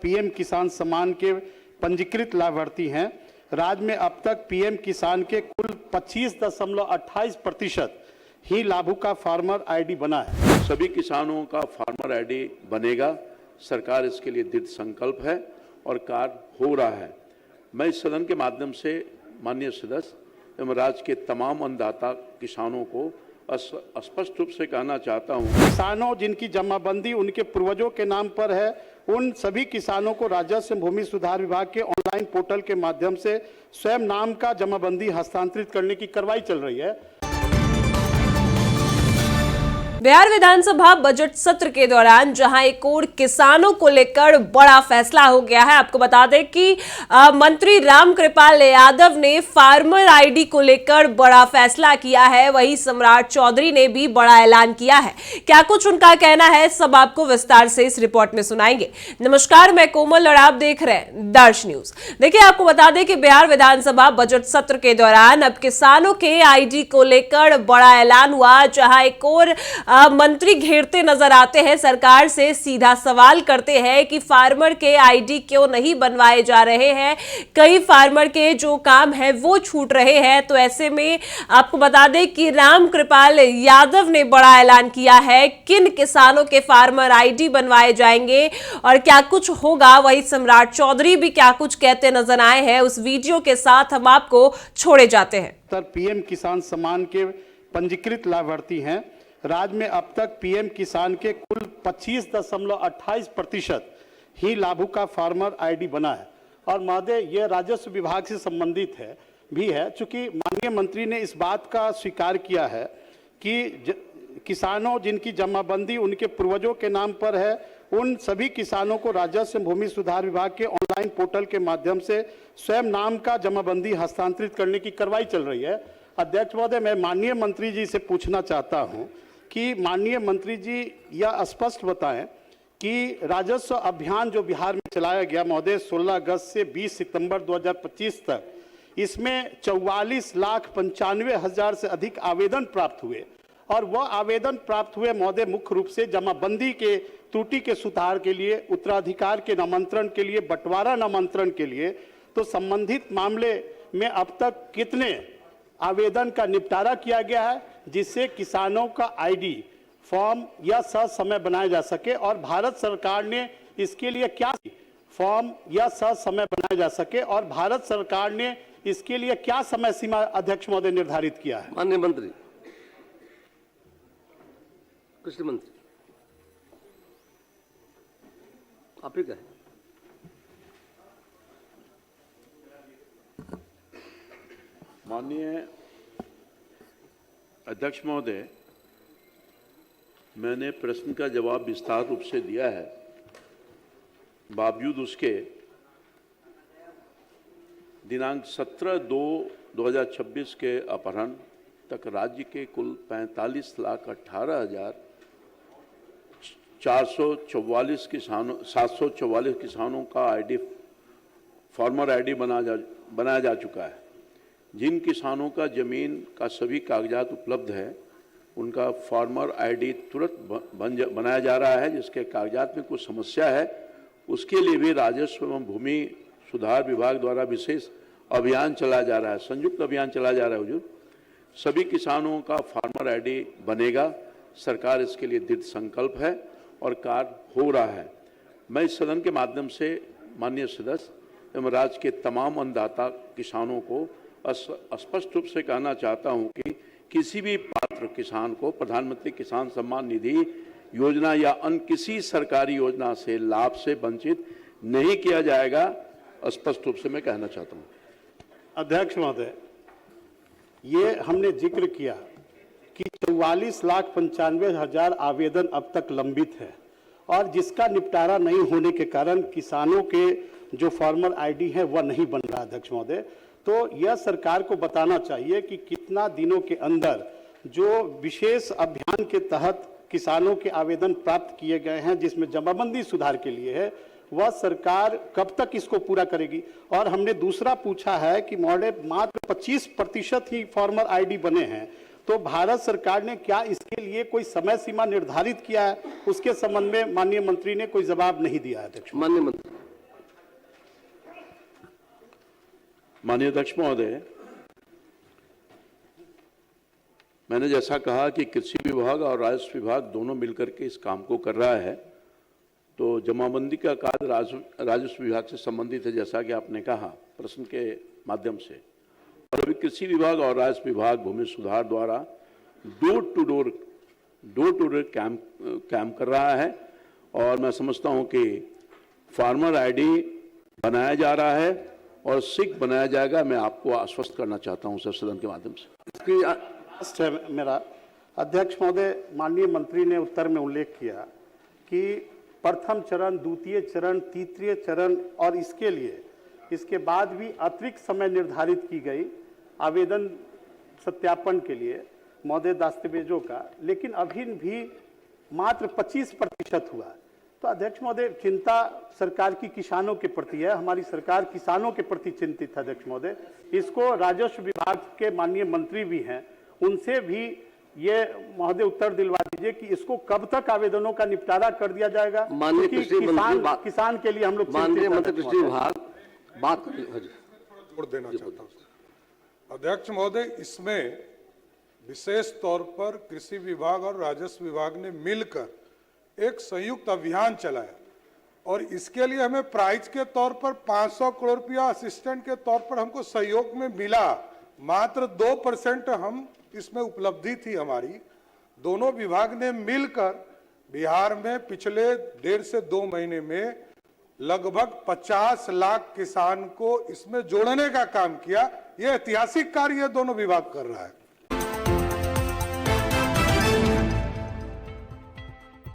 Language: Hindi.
पीएम किसान सम्मान के पंजीकृत लाभार्थी हैं। राज्य में अब तक पीएम किसान के कुल 25.28% ही लाभुक का फार्मर आईडी बना है। सभी किसानों का फार्मर आईडी बनेगा। सरकार इसके लिए दृढ़ संकल्प है और कार्य हो रहा है। मैं इस सदन के माध्यम से माननीय सदस्य एवं राज्य के तमाम अन्नदाता किसानों को स्पष्ट रूप से कहना चाहता हूं, किसानों जिनकी जमाबंदी उनके पूर्वजों के नाम पर है, उन सभी किसानों को राजस्व एवं भूमि सुधार विभाग के ऑनलाइन पोर्टल के माध्यम से स्वयं नाम का जमाबंदी हस्तांतरित करने की कार्रवाई चल रही है। बिहार विधानसभा बजट सत्र के दौरान जहां एक और किसानों को लेकर बड़ा फैसला हो गया है। आपको बता दें कि मंत्री रामकृपाल यादव ने फार्मर आईडी को लेकर बड़ा फैसला किया है। वहीं सम्राट चौधरी ने भी बड़ा ऐलान किया है। क्या कुछ उनका कहना है, सब आपको विस्तार से इस रिपोर्ट में सुनाएंगे। नमस्कार, मैं कोमल और आप देख रहे हैं दर्श न्यूज। देखिए, आपको बता दें कि बिहार विधानसभा बजट सत्र के दौरान अब किसानों के आईडी को लेकर बड़ा ऐलान हुआ, जहां एक और मंत्री घेरते नजर आते हैं, सरकार से सीधा सवाल करते हैं कि फार्मर के आईडी क्यों नहीं बनवाए जा रहे हैं। कई फार्मर के जो काम है वो छूट रहे हैं। तो ऐसे में आपको बता दें कि रामकृपाल यादव ने बड़ा ऐलान किया है किन किसानों के फार्मर आईडी बनवाए जाएंगे और क्या कुछ होगा। वही सम्राट चौधरी भी क्या कुछ कहते नजर आए हैं, उस वीडियो के साथ हम आपको छोड़े जाते हैं। पीएम किसान सम्मान के पंजीकृत लाभार्थी हैं। राज्य में अब तक पीएम किसान के कुल 25.28% ही लाभुक का फार्मर आईडी बना है। और महोदय, यह राजस्व विभाग से संबंधित है चूंकि माननीय मंत्री ने इस बात का स्वीकार किया है कि किसानों जिनकी जमाबंदी उनके पूर्वजों के नाम पर है, उन सभी किसानों को राजस्व एवं भूमि सुधार विभाग के ऑनलाइन पोर्टल के माध्यम से स्वयं नाम का जमाबंदी हस्तांतरित करने की कार्रवाई चल रही है। अध्यक्ष महोदय, मैं माननीय मंत्री जी से पूछना चाहता हूं कि माननीय मंत्री जी यह स्पष्ट बताएं कि राजस्व अभियान जो बिहार में चलाया गया महोदय 16 अगस्त से 20 सितंबर 2025 तक, इसमें 44,95,000 से अधिक आवेदन प्राप्त हुए। और वह आवेदन प्राप्त हुए महोदय मुख्य रूप से जमाबंदी के त्रुटि के सुधार के लिए, उत्तराधिकार के नामांतरण के लिए, बंटवारा नामांतरण के लिए। तो संबंधित मामले में अब तक कितने आवेदन का निपटारा किया गया है जिससे किसानों का आईडी फॉर्म या समय बनाया जा सके, और भारत सरकार ने इसके लिए क्या फॉर्म या समय बनाया जा सके और भारत सरकार ने इसके लिए क्या समय सीमा अध्यक्ष महोदय निर्धारित किया है? माननीय मंत्री, कृषि मंत्री, आप ही कहें। माननीय अध्यक्ष महोदय, मैंने प्रश्न का जवाब विस्तार रूप से दिया है। बावजूद उसके दिनांक 17/2/2026 के अपराह्न तक राज्य के कुल 744 किसानों का आईडी फार्मर आईडी बनाया जा चुका है। जिन किसानों का जमीन का सभी कागजात उपलब्ध है, उनका फार्मर आईडी तुरंत बनाया जा रहा है। जिसके कागजात में कुछ समस्या है, उसके लिए भी राजस्व एवं भूमि सुधार विभाग द्वारा विशेष अभियान चलाया जा रहा है, संयुक्त अभियान चलाया जा रहा है। हुजूर, सभी किसानों का फार्मर आईडी बनेगा। सरकार इसके लिए दृढ़ संकल्प है और कार्य हो रहा है। मैं इस सदन के माध्यम से माननीय सदस्य एवं राज्य के तमाम अन्नदाता किसानों को स्पष्ट रूप से कहना चाहता हूं कि किसी भी पात्र किसान को प्रधानमंत्री किसान सम्मान निधि योजना या अन्य किसी सरकारी योजना से लाभ से वंचित नहीं किया जाएगा। स्पष्ट रूप से मैं कहना चाहता हूं। अध्यक्ष महोदय, ये हमने जिक्र किया कि 44,95,000 आवेदन अब तक लंबित है और जिसका निपटारा नहीं होने के कारण किसानों के जो फार्मर आईडी है वह नहीं बन रहा। अध्यक्ष महोदय, तो यह सरकार को बताना चाहिए कि कितना दिनों के अंदर जो विशेष अभियान के तहत किसानों के आवेदन प्राप्त किए गए हैं जिसमें जमाबंदी सुधार के लिए है, वह सरकार कब तक इसको पूरा करेगी। और हमने दूसरा पूछा है कि महोदय मात्र 25% ही फार्मर आईडी बने हैं, तो भारत सरकार ने क्या इसके लिए कोई समय सीमा निर्धारित किया है? उसके संबंध में माननीय मंत्री ने कोई जवाब नहीं दिया है। अध्यक्ष, माननीय मंत्री, माननीय अध्यक्ष महोदय, मैंने जैसा कहा कि कृषि विभाग और राजस्व विभाग दोनों मिलकर के इस काम को कर रहा है, तो जमाबंदी का कार्य राजस्व विभाग से संबंधित है, जैसा कि आपने कहा प्रश्न के माध्यम से। और अभी कृषि विभाग और राजस्व विभाग भूमि सुधार द्वारा डोर टू डोर कैंप कर रहा है, और मैं समझता हूं कि फार्मर आईडी बनाया जा रहा है और शीघ्र बनाया जाएगा। मैं आपको आश्वस्त करना चाहता हूं सदन के माध्यम से। प्रश्न है मेरा, अध्यक्ष महोदय, माननीय मंत्री ने उत्तर में उल्लेख किया कि प्रथम चरण, द्वितीय चरण, तृतीय चरण और इसके बाद भी अतिरिक्त समय निर्धारित की गई आवेदन सत्यापन के लिए मौजूदा दस्तावेजों का, लेकिन अभी भी मात्र 25% हुआ। तो अध्यक्ष महोदय, चिंता सरकार की किसानों के प्रति है, हमारी सरकार किसानों के प्रति चिंतित है। अध्यक्ष महोदय, इसको राजस्व विभाग के माननीय मंत्री भी हैं, उनसे भी ये महोदय उत्तर दिलवा दीजिए कि इसको कब तक आवेदनों का निपटारा कर दिया जाएगा। माननीय कृषि मंत्री किसान के लिए हम लोग माननीय मंत्री कृषि विभाग बात जोड़ देना चाहता हूं। अध्यक्ष महोदय, इसमें विशेष तौर पर कृषि विभाग और राजस्व विभाग ने मिलकर एक संयुक्त अभियान चलाया, और इसके लिए हमें प्राइज के तौर पर 500 करोड़ रुपया असिस्टेंट के तौर पर हमको सहयोग में मिला। मात्र 2% हम इसमें उपलब्धि थी हमारी। दोनों विभाग ने मिलकर बिहार में पिछले 1.5 से 2 महीने में लगभग 50 लाख किसान को इसमें जोड़ने का काम किया। यह ऐतिहासिक कार्य दोनों विभाग कर रहा है।